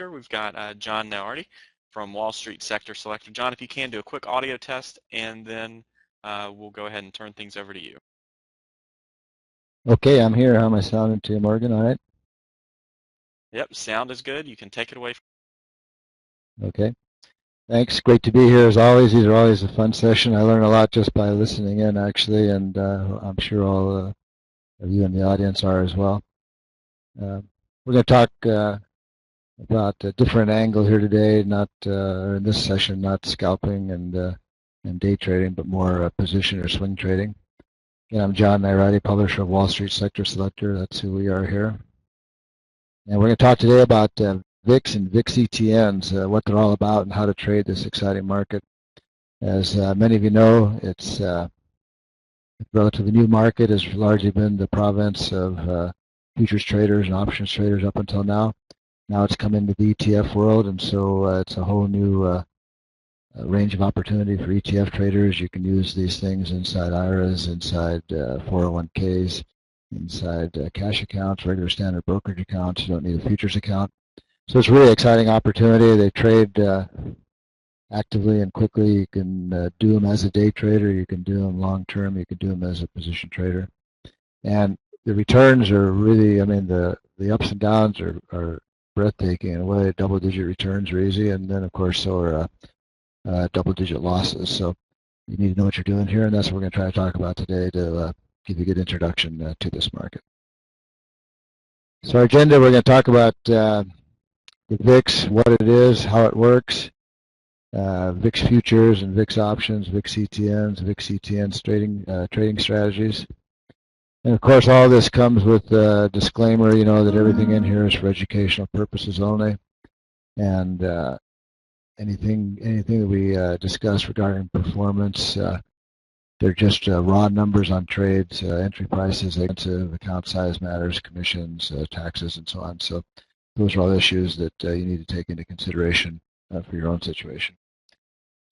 We've got John Naarty from Wall Street Sector Selector. John, if you can, do a quick audio test, and then we'll go ahead and turn things over to you. Okay, I'm here. How am I sounding to you, Morgan? All right? Yep, sound is good. You can take it away. Okay. Thanks. Great to be here as always. These are always a fun session. I learn a lot just by listening in, actually, and I'm sure all of you in the audience are as well. We're going to talk about a different angle here today, not in this session, not scalping and day trading, but more position or swing trading. Again, I'm John Naarty, publisher of Wall Street Sector Selector. That's who we are here. And we're going to talk today about VIX and VIX ETNs, what they're all about and how to trade this exciting market. As many of you know, it's a relatively new market. Has largely been the province of futures traders and options traders up until now. Now it's come into the ETF world, and so it's a whole new range of opportunity for ETF traders. You can use these things inside IRAs, inside 401ks, inside cash accounts, regular standard brokerage accounts. You don't need a futures account. So it's a really exciting opportunity. They trade actively and quickly. You can do them as a day trader. You can do them long term. You can do them as a position trader. And the returns are really, I mean, the ups and downs are breathtaking in a way. Double-digit returns are easy, and then, of course, so are double-digit losses. So you need to know what you're doing here, and that's what we're going to try to talk about today to give you a good introduction to this market. So our agenda, we're going to talk about the VIX, what it is, how it works, VIX Futures and VIX Options, VIX ETNs, VIX ETN trading strategies. And of course, all this comes with a disclaimer, you know, that everything in here is for educational purposes only. And anything that we discuss regarding performance, they're just raw numbers on trades, entry prices, account size matters, commissions, taxes, and so on. So those are all issues that you need to take into consideration for your own situation.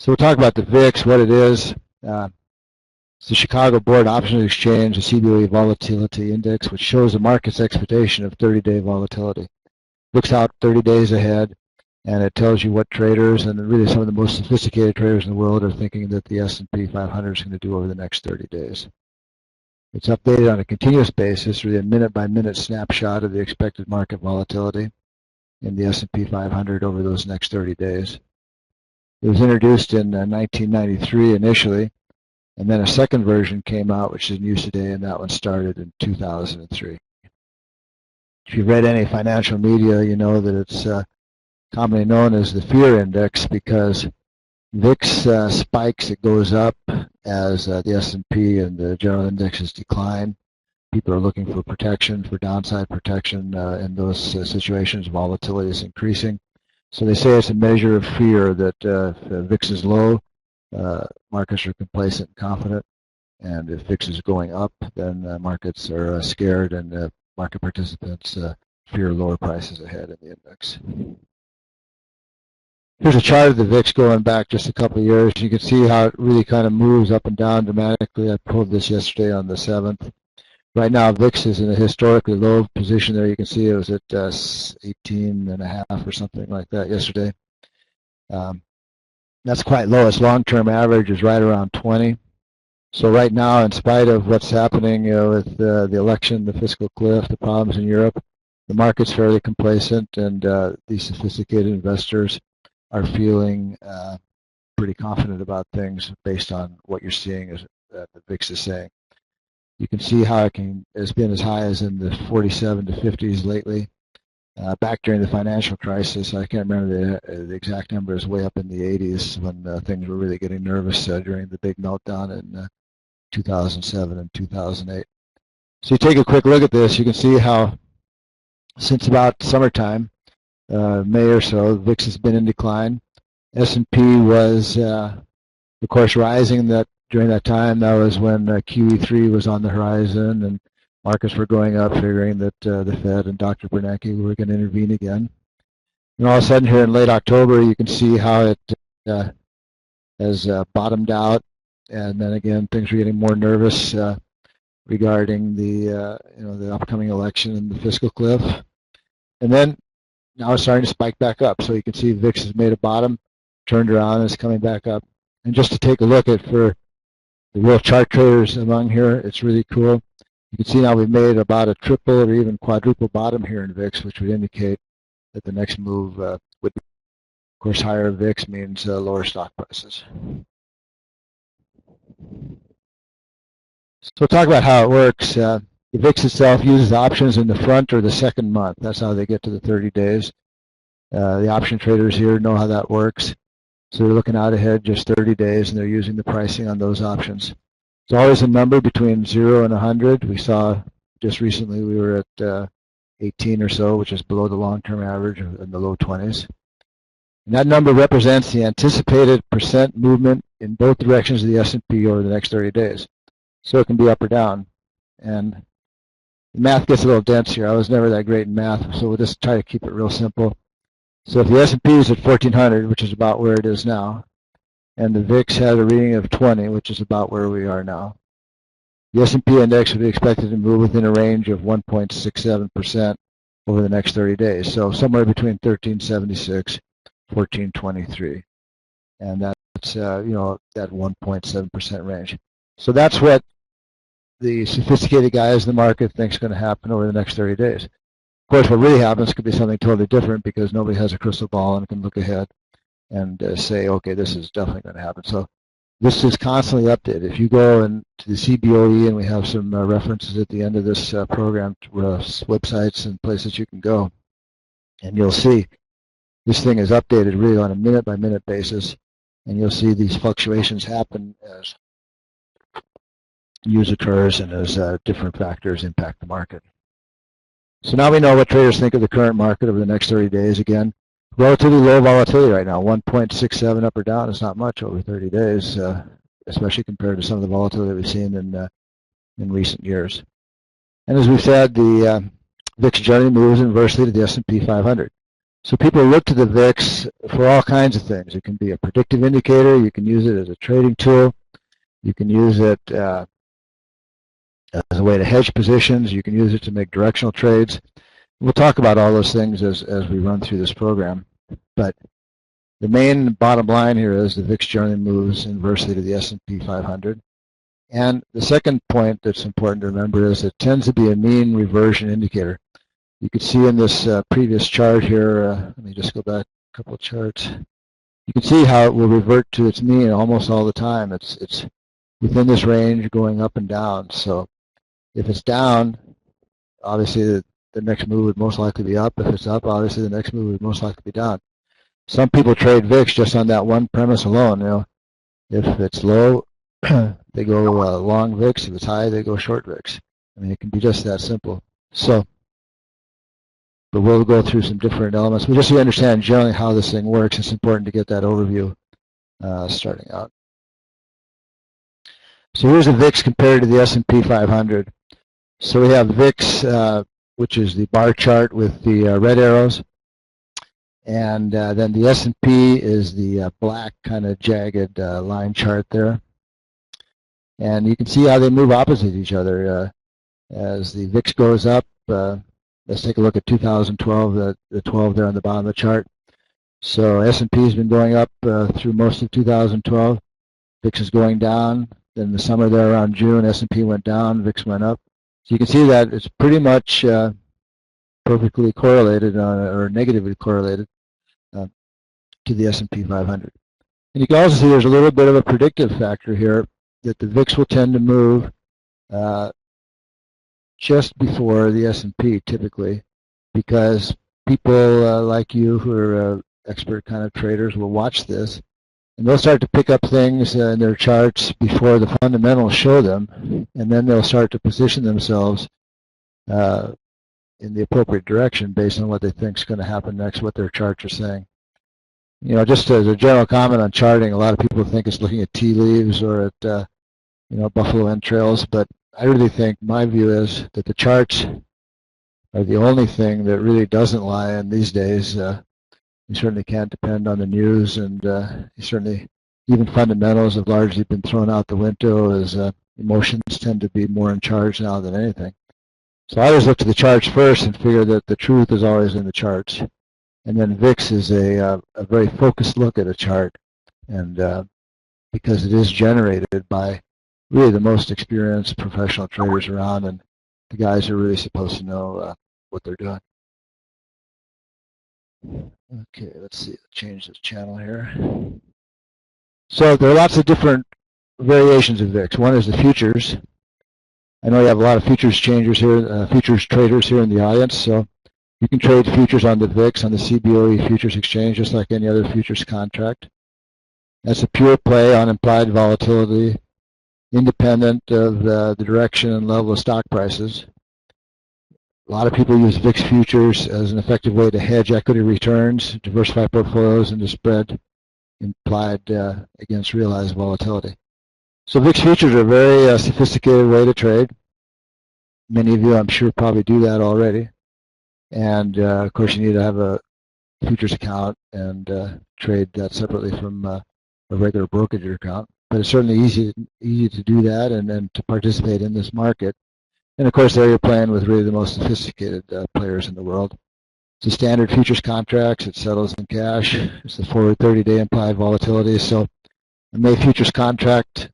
So we'll talk about the VIX, what it is. It's the Chicago Board Options Exchange, the CBOE Volatility Index, which shows the market's expectation of 30-day volatility. Looks out 30 days ahead, and it tells you what traders, and really some of the most sophisticated traders in the world, are thinking that the S&P 500 is going to do over the next 30 days. It's updated on a continuous basis, really a minute-by-minute snapshot of the expected market volatility in the S&P 500 over those next 30 days. It was introduced in 1993 initially, and then a second version came out, which is in use today, and that one started in 2003. If you've read any financial media, you know that it's commonly known as the fear index because VIX spikes, it goes up as the S&P and the general indexes decline. People are looking for protection, for downside protection in those situations. Volatility is increasing. So they say it's a measure of fear that if VIX is low, markets are complacent and confident. And if VIX is going up, then markets are scared and market participants fear lower prices ahead in the index. Here's a chart of the VIX going back just a couple of years. You can see how it really kind of moves up and down dramatically. I pulled this yesterday on the 7th. Right now, VIX is in a historically low position there. You can see it was at 18.5 or something like that yesterday. That's quite low. Its long-term average is right around 20. So right now, in spite of what's happening, you know, with the election, the fiscal cliff, the problems in Europe, the market's fairly complacent, and these sophisticated investors are feeling pretty confident about things based on what you're seeing as the VIX is saying. You can see how it's been as high as in the 47 to 50s lately. Back during the financial crisis, I can't remember the exact number, is way up in the 80s when things were really getting nervous during the big meltdown in 2007 and 2008. So you take a quick look at this, you can see how since about summertime, May or so, the VIX has been in decline. S&P was, of course, rising during that time. That was when QE3 was on the horizon, and markets were going up, figuring that the Fed and Dr. Bernanke were going to intervene again. And all of a sudden, here in late October, you can see how it has bottomed out, and then again, things are getting more nervous regarding the the upcoming election and the fiscal cliff. And then now it's starting to spike back up. So you can see VIX has made a bottom, turned around, and it's coming back up. And just to take a look at for the real chart traders among here, it's really cool. You can see now we've made about a triple or even quadruple bottom here in VIX, which would indicate that the next move would be, of course, higher VIX means lower stock prices. So we'll talk about how it works. The VIX itself uses options in the front or the second month. That's how they get to the 30 days. The option traders here know how that works. So they're looking out ahead just 30 days, and they're using the pricing on those options. It's always a number between 0 and 100. We saw just recently we were at 18 or so, which is below the long-term average in the low 20s. And that number represents the anticipated percent movement in both directions of the S&P over the next 30 days. So it can be up or down. And the math gets a little dense here. I was never that great in math, so we'll just try to keep it real simple. So if the S&P is at 1400, which is about where it is now, and the VIX had a reading of 20, which is about where we are now, the S&P index would be expected to move within a range of 1.67% over the next 30 days. So somewhere between 1376, 1423, and that's that 1.7% range. So that's what the sophisticated guys in the market think is going to happen over the next 30 days. Of course, what really happens could be something totally different because nobody has a crystal ball and can look ahead and say, okay, this is definitely going to happen. So this is constantly updated. If you go to the CBOE, and we have some references at the end of this program, websites and places you can go, and you'll see this thing is updated really on a minute-by-minute basis, and you'll see these fluctuations happen as news occurs and as different factors impact the market. So now we know what traders think of the current market over the next 30 days. Again, relatively low volatility right now. 1.67 up or down is not much over 30 days, especially compared to some of the volatility we've seen in recent years. And as we've said, the VIX generally moves inversely to the S&P 500. So people look to the VIX for all kinds of things. It can be a predictive indicator. You can use it as a trading tool. You can use it as a way to hedge positions. You can use it to make directional trades. We'll talk about all those things as we run through this program. But the main bottom line here is the VIX generally moves inversely to the S&P 500. And the second point that's important to remember is it tends to be a mean reversion indicator. You can see in this previous chart here, let me just go back a couple of charts. You can see how it will revert to its mean almost all the time. It's within this range going up and down. So if it's down, obviously the next move would most likely be up. If it's up, obviously the next move would most likely be down. Some people trade VIX just on that one premise alone. If it's low, they go long VIX. If it's high, they go short VIX. I mean, it can be just that simple. So, but we'll go through some different elements. But just so you understand generally how this thing works, it's important to get that overview starting out. So here's the VIX compared to the S&P 500. So we have VIX, which is the bar chart with the red arrows, and then the S&P is the black kind of jagged line chart there. And you can see how they move opposite each other. As the VIX goes up, let's take a look at 2012, the 12 there on the bottom of the chart. So S&P has been going up through most of 2012. VIX is going down. Then the summer there around June, S&P went down, VIX went up. So you can see that it's pretty much perfectly correlated or negatively correlated to the S&P 500. And you can also see there's a little bit of a predictive factor here that the VIX will tend to move just before the S&P typically, because people like you who are expert kind of traders will watch this, and they'll start to pick up things in their charts before the fundamentals show them, and then they'll start to position themselves in the appropriate direction based on what they think is going to happen next, what their charts are saying. Just as a general comment on charting, a lot of people think it's looking at tea leaves or at buffalo entrails, but I really think my view is that the charts are the only thing that really doesn't lie in these days. You certainly can't depend on the news, and even fundamentals have largely been thrown out the window as emotions tend to be more in charge now than anything. So I always look to the charts first and figure that the truth is always in the charts. And then VIX is a very focused look at a chart, and because it is generated by really the most experienced professional traders around, and the guys are really supposed to know what they're doing. Okay, let's see. Change this channel here. So there are lots of different variations of VIX. One is the futures. I know you have a lot of futures changers here, futures traders here in the audience. So you can trade futures on the VIX, on the CBOE Futures Exchange, just like any other futures contract. That's a pure play on implied volatility, independent of the direction and level of stock prices. A lot of people use VIX futures as an effective way to hedge equity returns, diversify portfolios, and to spread implied against realized volatility. So VIX futures are a very sophisticated way to trade. Many of you, I'm sure, probably do that already. And of course, you need to have a futures account and trade that separately from a regular brokerage account. But it's certainly easy to do that and to participate in this market. And of course, there you're playing with really the most sophisticated players in the world. It's a standard futures contracts. It settles in cash. It's the forward 30-day implied volatility. So the May futures contract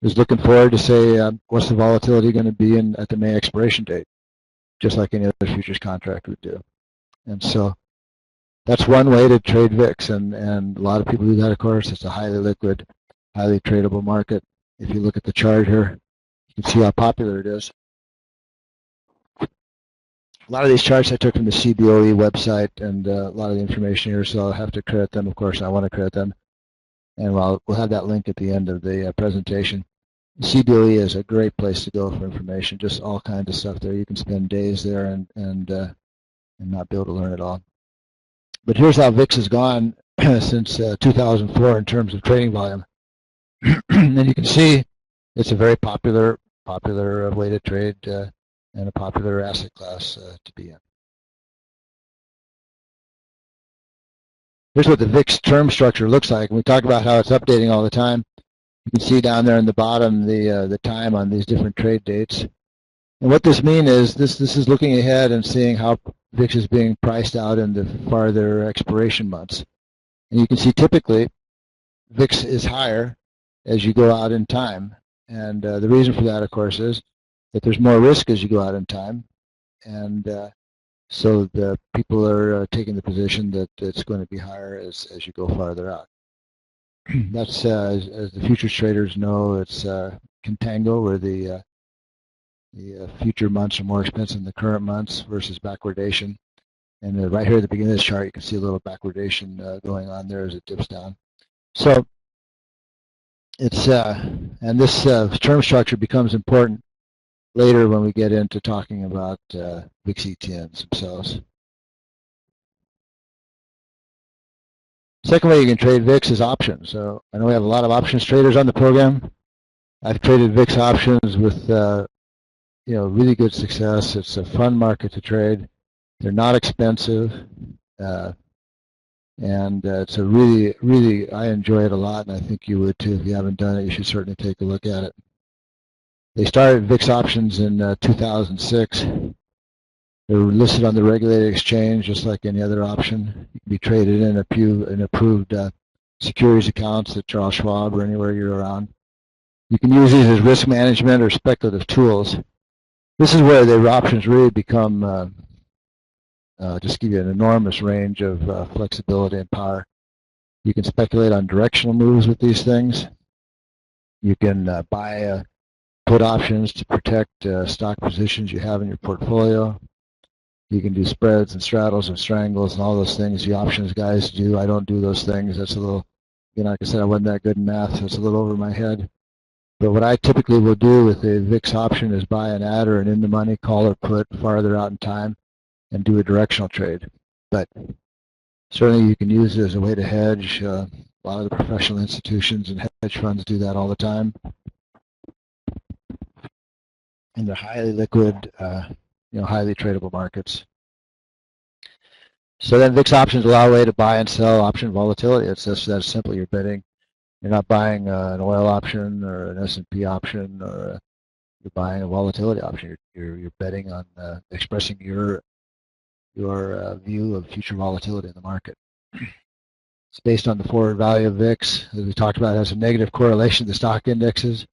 is looking forward to say what's the volatility going to be at the May expiration date, just like any other futures contract would do. And so that's one way to trade VIX, and a lot of people do that, of course. It's a highly liquid, highly tradable market. If you look at the chart here, you can see how popular it is. A lot of these charts I took from the CBOE website, and a lot of the information here, so I'll have to credit them, of course. I want to credit them, and we'll have that link at the end of the presentation. CBOE is a great place to go for information, just all kinds of stuff there. You can spend days there and not be able to learn it all. But here's how VIX has gone since 2004 in terms of trading volume. And you can see it's a very popular way to trade and a popular asset class to be in. Here's what the VIX term structure looks like. We talk about how it's updating all the time. You can see down there in the bottom the time on these different trade dates. And what this means is this is looking ahead and seeing how VIX is being priced out in the farther expiration months. And you can see typically VIX is higher as you go out in time. And the reason for that, of course, is that there's more risk as you go out in time. And so the people are taking the position that it's going to be higher as you go farther out. That's, as the futures traders know, it's contango, where the future months are more expensive than the current months versus backwardation. And right here at the beginning of this chart, you can see a little backwardation going on there as it dips down. So it's and this term structure becomes important later when we get into talking about VIX ETNs themselves. Second way you can trade VIX is options. So I know we have a lot of options traders on the program. I've traded VIX options with really good success. It's a fun market to trade. They're not expensive, and it's a really, I enjoy it a lot, and I think you would too. If you haven't done it, you should certainly take a look at it. They started VIX options in 2006. They're listed on the regulated exchange just like any other option. You can be traded in approved securities accounts at Charles Schwab or anywhere you're around. You can use these as risk management or speculative tools. This is where the options really become, just give you an enormous range of flexibility and power. You can speculate on directional moves with these things. You can buy put options to protect stock positions you have in your portfolio. You can do spreads and straddles and strangles and all those things the options guys do. I don't do those things. That's a little, like I said, I wasn't that good in math, so it's a little over my head. But what I typically will do with a VIX option is buy an at or an in-the-money call or put farther out in time and do a directional trade. But certainly you can use it as a way to hedge. A lot of the professional institutions and hedge funds do that all the time. And they're highly liquid, highly tradable markets. So then VIX options allow a way to buy and sell option volatility. It's just that simple. You're betting. You're not buying an oil option or an S&P option, or you're buying a volatility option. You're betting on expressing your your view of future volatility in the market. It's based on the forward value of VIX. As we talked about, it has a negative correlation to stock indexes.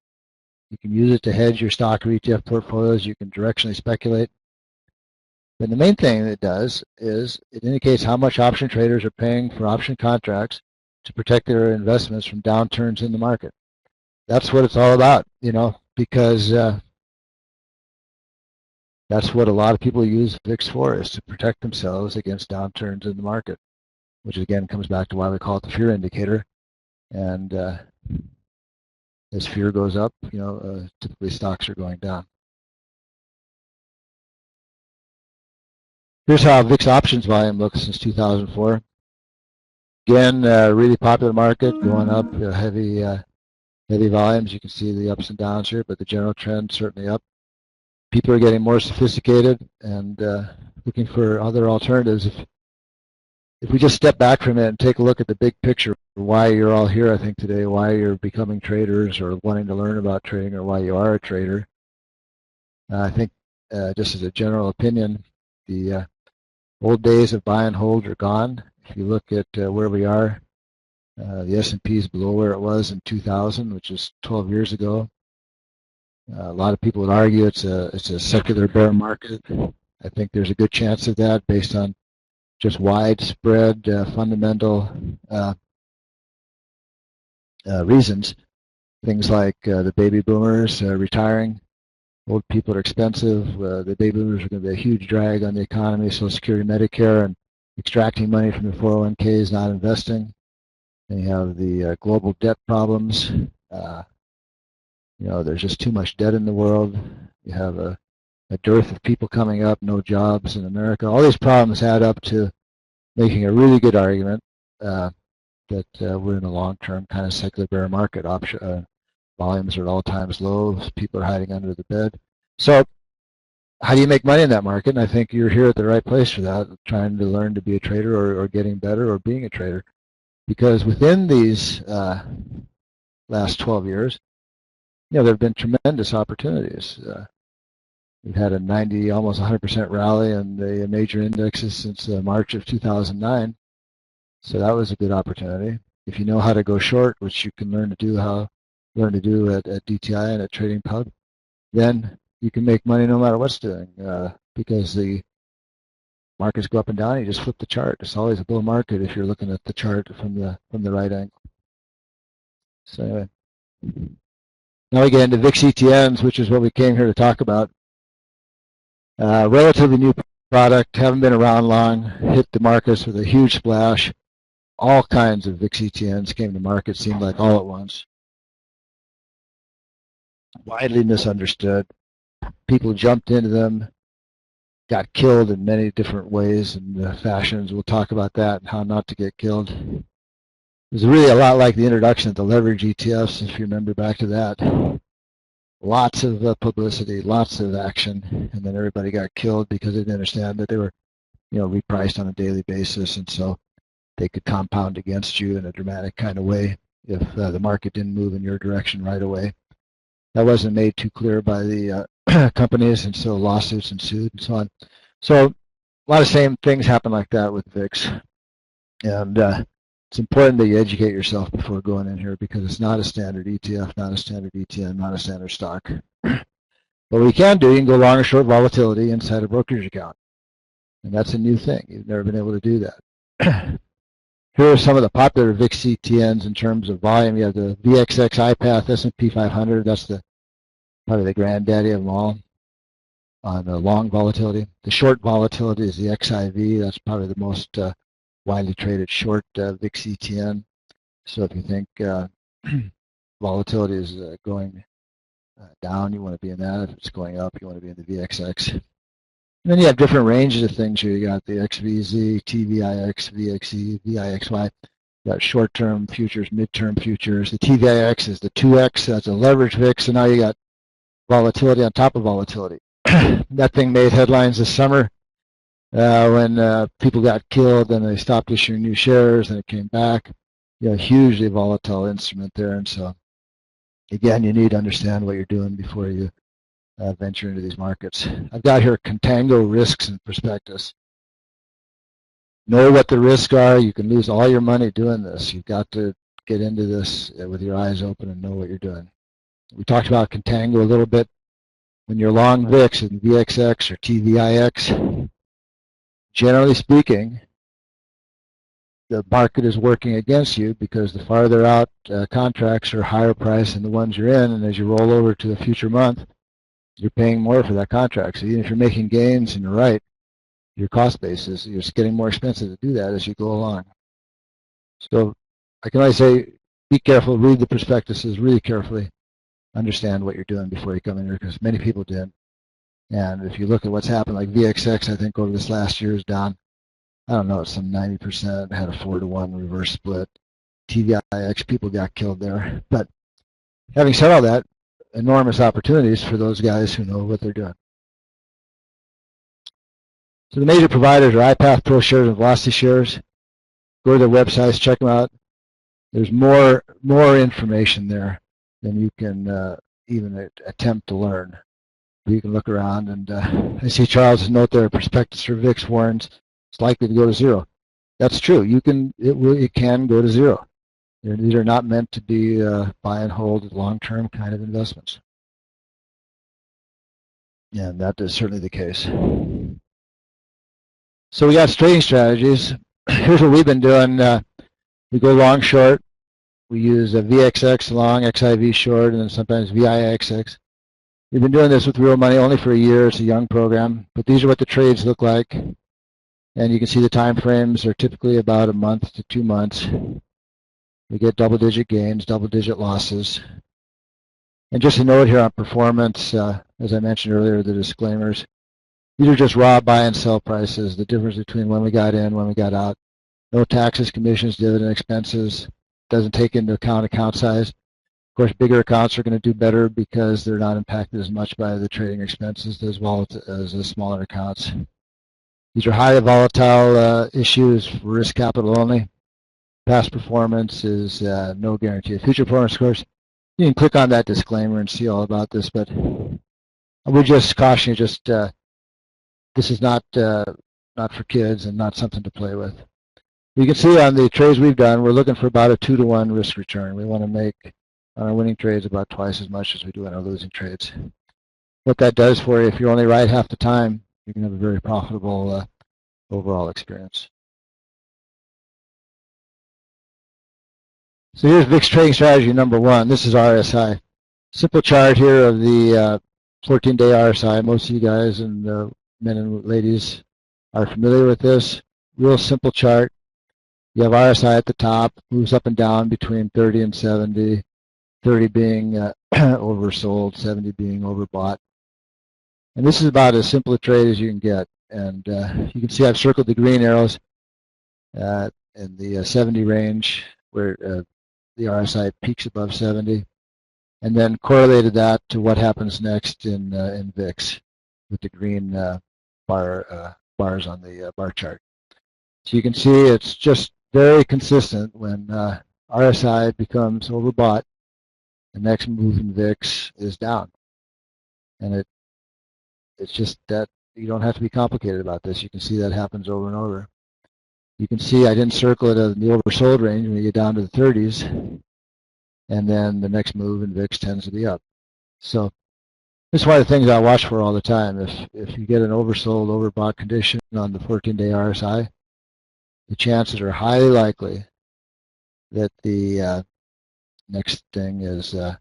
You can use it to hedge your stock or ETF portfolios. You can directionally speculate. But the main thing it does is it indicates how much option traders are paying for option contracts to protect their investments from downturns in the market. That's what it's all about, because that's what a lot of people use VIX for, is to protect themselves against downturns in the market, which again comes back to why we call it the fear indicator. And as fear goes up, typically stocks are going down. Here's how VIX Options Volume looks since 2004. Again, really popular market, going up, heavy volumes. You can see the ups and downs here, but the general trend certainly up. People are getting more sophisticated and looking for other alternatives. If we just step back from it and take a look at the big picture, why you're all here, I think, today, why you're becoming traders or wanting to learn about trading, or why you are a trader, I think just as a general opinion, the old days of buy and hold are gone. If you look at where we are, the S&P is below where it was in 2000, which is 12 years ago. A lot of people would argue it's a secular bear market. I think there's a good chance of that based on just widespread fundamental reasons. Things like the baby boomers retiring. Old people are expensive. The baby boomers are going to be a huge drag on the economy, Social Security, Medicare, and extracting money from the 401ks, not investing. And you have the global debt problems. There's just too much debt in the world. You have a dearth of people coming up, no jobs in America. All these problems add up to making a really good argument that we're in a long-term kind of secular bear market. Volumes are at all times low. People are hiding under the bed. So how do you make money in that market? And I think you're here at the right place for that, trying to learn to be a trader or getting better or being a trader. Because within these last 12 years, there have been tremendous opportunities. We've had a 90, almost 100% rally in the major indexes since March of 2009. So that was a good opportunity. If you know how to go short, which you can learn to do at DTI and at TradingPub, then you can make money no matter what's doing, because the markets go up and down. You just flip the chart. It's always a bull market if you're looking at the chart from the right angle. So anyway, now we get into VIX ETNs, which is what we came here to talk about. Relatively new product, haven't been around long, hit the markets with a huge splash. All kinds of VIX ETNs came to market, seemed like all at once. Widely misunderstood. People jumped into them, got killed in many different ways and fashions. We'll talk about that and how not to get killed. It was really a lot like the introduction of the leverage ETFs, if you remember back to that. Lots of publicity, lots of action, and then everybody got killed because they didn't understand that they were, repriced on a daily basis, and so they could compound against you in a dramatic kind of way if the market didn't move in your direction right away. That wasn't made too clear by the companies, and so lawsuits ensued and so on. So a lot of same things happen like that with VIX, and it's important that you educate yourself before going in here, because it's not a standard ETF, not a standard ETN, not a standard stock. But what you can do, you can go long or short volatility inside a brokerage account. And that's a new thing. You've never been able to do that. Here are some of the popular VIX ETNs in terms of volume. You have the VXX iPath S&P 500. That's probably the granddaddy of them all on the long volatility. The short volatility is the XIV. That's probably the most widely traded short VIX ETN. So if you think volatility is going down, you want to be in that. If it's going up, you want to be in the VXX. And then you have different ranges of things here. You got the XVZ, TVIX, VXE, VIXY. You got short-term futures, mid-term futures. The TVIX is the 2X. That's a leverage VIX. So now you got volatility on top of volatility. That thing made headlines this summer. When people got killed and they stopped issuing new shares and it came back. Hugely volatile instrument there. And so, again, you need to understand what you're doing before you venture into these markets. I've got here contango risks and prospectus. Know what the risks are. You can lose all your money doing this. You've got to get into this with your eyes open and know what you're doing. We talked about contango a little bit. When you're long VIX and VXX or TVIX, generally speaking, the market is working against you because the farther out contracts are higher price than the ones you're in, and as you roll over to a future month, you're paying more for that contract. So even if you're making gains and you're right, your cost basis, you're just getting more expensive to do that as you go along. So I can only say, be careful, read the prospectuses really carefully, understand what you're doing before you come in here, because many people did. And if you look at what's happened, like VXX, I think over this last year is down, I don't know, it's some 90%, had a 4-to-1 reverse split. TVIX, people got killed there. But having said all that, enormous opportunities for those guys who know what they're doing. So the major providers are iPath, ProShares, and Velocity Shares. Go to their websites, check them out. There's more information there than you can even attempt to learn. You can look around, and I see Charles' note there, prospectus for VIX warrants, it's likely to go to zero. That's true. It can go to zero. These are not meant to be buy and hold long-term kind of investments. And that is certainly the case. So we got trading strategies. Here's what we've been doing. We go long short. We use a VXX long, XIV short, and then sometimes VIXX. We've been doing this with real money only for a year. It's a young program. But these are what the trades look like. And you can see the time frames are typically about a month to 2 months. We get double-digit gains, double-digit losses. And just a note here on performance, as I mentioned earlier, the disclaimers. These are just raw buy and sell prices, the difference between when we got in, when we got out. No taxes, commissions, dividend expenses. Doesn't take into account size. Of course, bigger accounts are going to do better because they're not impacted as much by the trading expenses as well as the smaller accounts. These are highly volatile issues for risk capital only. Past performance is no guarantee. Future performance, of course, you can click on that disclaimer and see all about this, but I would just caution you, this is not for kids and not something to play with. You can see on the trades we've done, we're looking for about a 2-to-1 risk return. We want to make on our winning trades about twice as much as we do on our losing trades. What that does for you, if you're only right half the time, you can have a very profitable overall experience. So here's VIX trading strategy number 1. This is RSI. Simple chart here of the 14-day RSI. Most of you guys and men and ladies are familiar with this. Real simple chart. You have RSI at the top, moves up and down between 30 and 70, 30 being oversold, 70 being overbought. And this is about as simple a trade as you can get. And you can see I've circled the green arrows in the 70 range where the RSI peaks above 70, and then correlated that to what happens next in VIX with the green bars on the bar chart. So you can see it's just very consistent. When RSI becomes overbought, the next move in VIX is down. And it's just that you don't have to be complicated about this. You can see that happens over and over. You can see I didn't circle it in the oversold range when you get down to the 30s, and then the next move in VIX tends to be up. So this is one of the things I watch for all the time. If you get an oversold, overbought condition on the 14-day RSI, the chances are highly likely that the next thing is going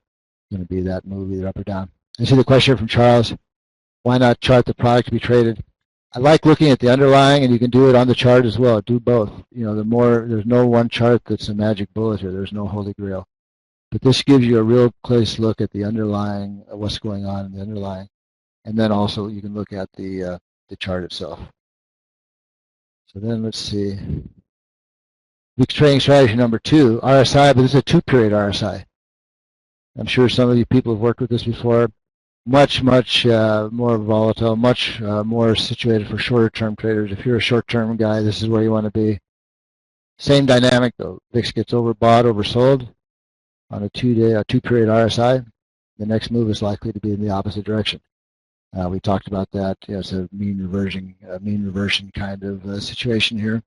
to be that move either up or down. I see the question from Charles. Why not chart the product to be traded? I like looking at the underlying, and you can do it on the chart as well. Do both. You know, there's no one chart that's a magic bullet here. There's no holy grail. But this gives you a real close look at the underlying, what's going on in the underlying. And then also you can look at the chart itself. So then let's see. VIX trading strategy number 2, RSI, but this is a 2-period RSI. I'm sure some of you people have worked with this before. Much more volatile, much more situated for shorter-term traders. If you're a short-term guy, this is where you want to be. Same dynamic though. VIX gets overbought, oversold on a 2-period RSI. The next move is likely to be in the opposite direction. We talked about that. It's a mean reversion kind of situation here.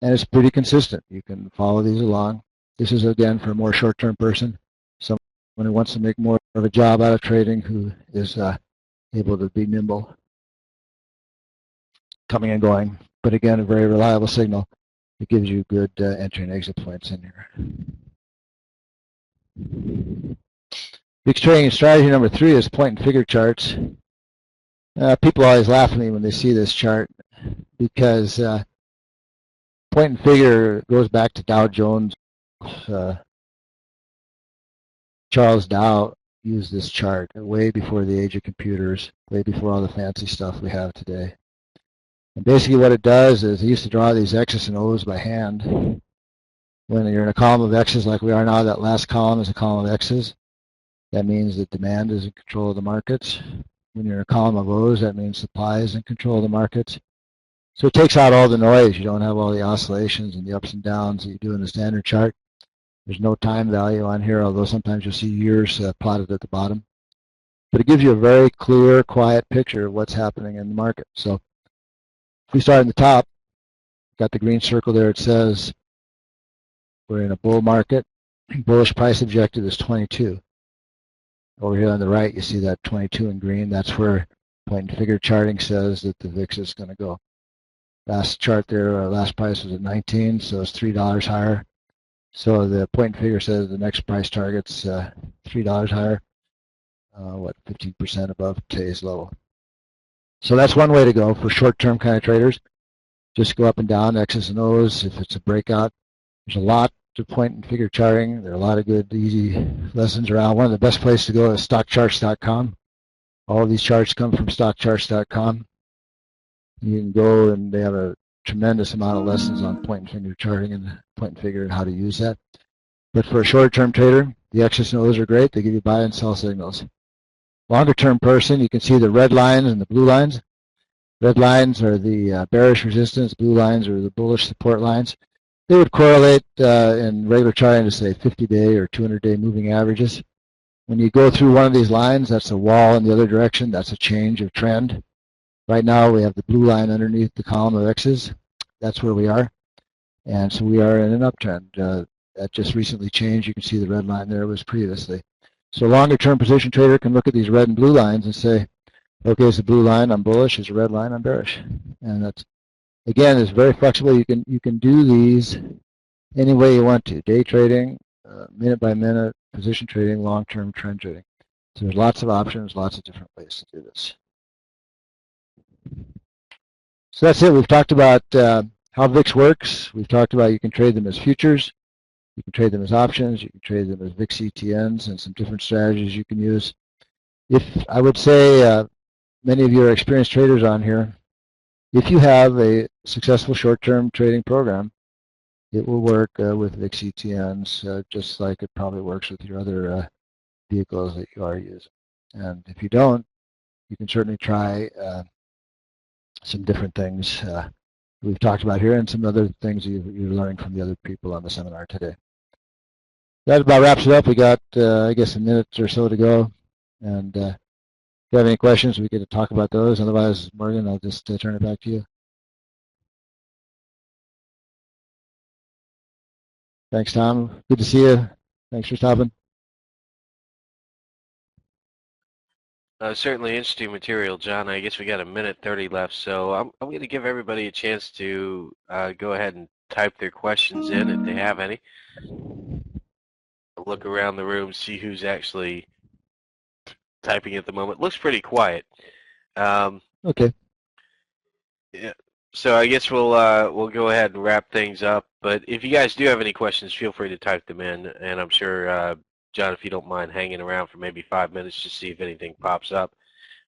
and it's pretty consistent. You can follow these along. This is, again, for a more short-term person, someone who wants to make more of a job out of trading, who is able to be nimble, coming and going. But again, a very reliable signal. It gives you good entry and exit points in here. VIX trading strategy number 3 is point and figure charts. People always laugh at me when they see this chart because point and figure goes back to Dow Jones. Charles Dow used this chart way before the age of computers, way before all the fancy stuff we have today. And basically what it does is he used to draw these X's and O's by hand. When you're in a column of X's like we are now, that last column is a column of X's. That means that demand is in control of the markets. When you're in a column of O's, that means supply is in control of the markets. So it takes out all the noise. You don't have all the oscillations and the ups and downs that you do in the standard chart. There's no time value on here, although sometimes you'll see years plotted at the bottom. But it gives you a very clear, quiet picture of what's happening in the market. So if we start in the top, got the green circle there. It says we're in a bull market. Bullish price objective is 22. Over here on the right, you see that 22 in green. That's where point and figure charting says that the VIX is going to go. Last chart there, our last price was at 19, so it's $3 higher. So the point and figure says the next price target's $3 higher, 15% above today's low. So that's one way to go for short-term kind of traders. Just go up and down, X's and O's. If it's a breakout, there's a lot to point and figure charting. There are a lot of good, easy lessons around. One of the best places to go is stockcharts.com. All of these charts come from stockcharts.com. You can go, and they have a tremendous amount of lessons on point and figure charting and point and figure and how to use that. But for a short-term trader, the X's and O's are great. They give you buy and sell signals. Longer-term person, you can see the red lines and the blue lines. Red lines are the bearish resistance. Blue lines are the bullish support lines. They would correlate in regular charting to, say, 50-day or 200-day moving averages. When you go through one of these lines, that's a wall in the other direction. That's a change of trend. Right now, we have the blue line underneath the column of X's. That's where we are. And so we are in an uptrend. That just recently changed. You can see the red line there was previously. So a longer-term position trader can look at these red and blue lines and say, okay, it's a blue line, I'm bullish. It's a red line, I'm bearish. And that's, again, it's very flexible. You can do these any way you want to. Day trading, minute by minute, position trading, long-term trend trading. So there's lots of options, lots of different ways to do this. So that's it. We've talked about how VIX works. We've talked about you can trade them as futures. You can trade them as options. You can trade them as VIX ETNs and some different strategies you can use. If I would say many of you are experienced traders on here, if you have a successful short-term trading program, it will work with VIX ETNs just like it probably works with your other vehicles that you are using. And if you don't, you can certainly try some different things we've talked about here and some other things you're learning from the other people on the seminar today. That about wraps it up. We got, I guess, a minute or so to go. And if you have any questions, we get to talk about those. Otherwise, Morgan, I'll just turn it back to you. Thanks, Tom. Good to see you. Thanks for stopping. Certainly interesting material, John. I guess we got a minute 30 left, so I'm going to give everybody a chance to go ahead and type their questions in if they have any. I'll look around the room, see who's actually typing at the moment. Looks pretty quiet. Okay. Yeah. So I guess we'll go ahead and wrap things up. But if you guys do have any questions, feel free to type them in, and I'm sure. John, if you don't mind hanging around for maybe 5 minutes to see if anything pops up,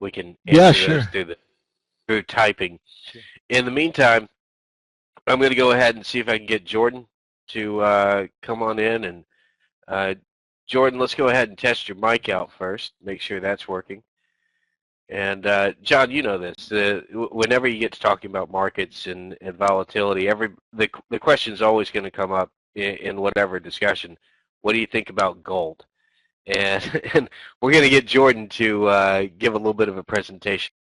we can answer those through typing. Sure. In the meantime, I'm going to go ahead and see if I can get Jordan to come on in. And Jordan, let's go ahead and test your mic out first, make sure that's working. And John, you know this. Whenever you get to talking about markets and volatility, the question is always going to come up in whatever discussion. What do you think about gold? And we're going to get Jordan to give a little bit of a presentation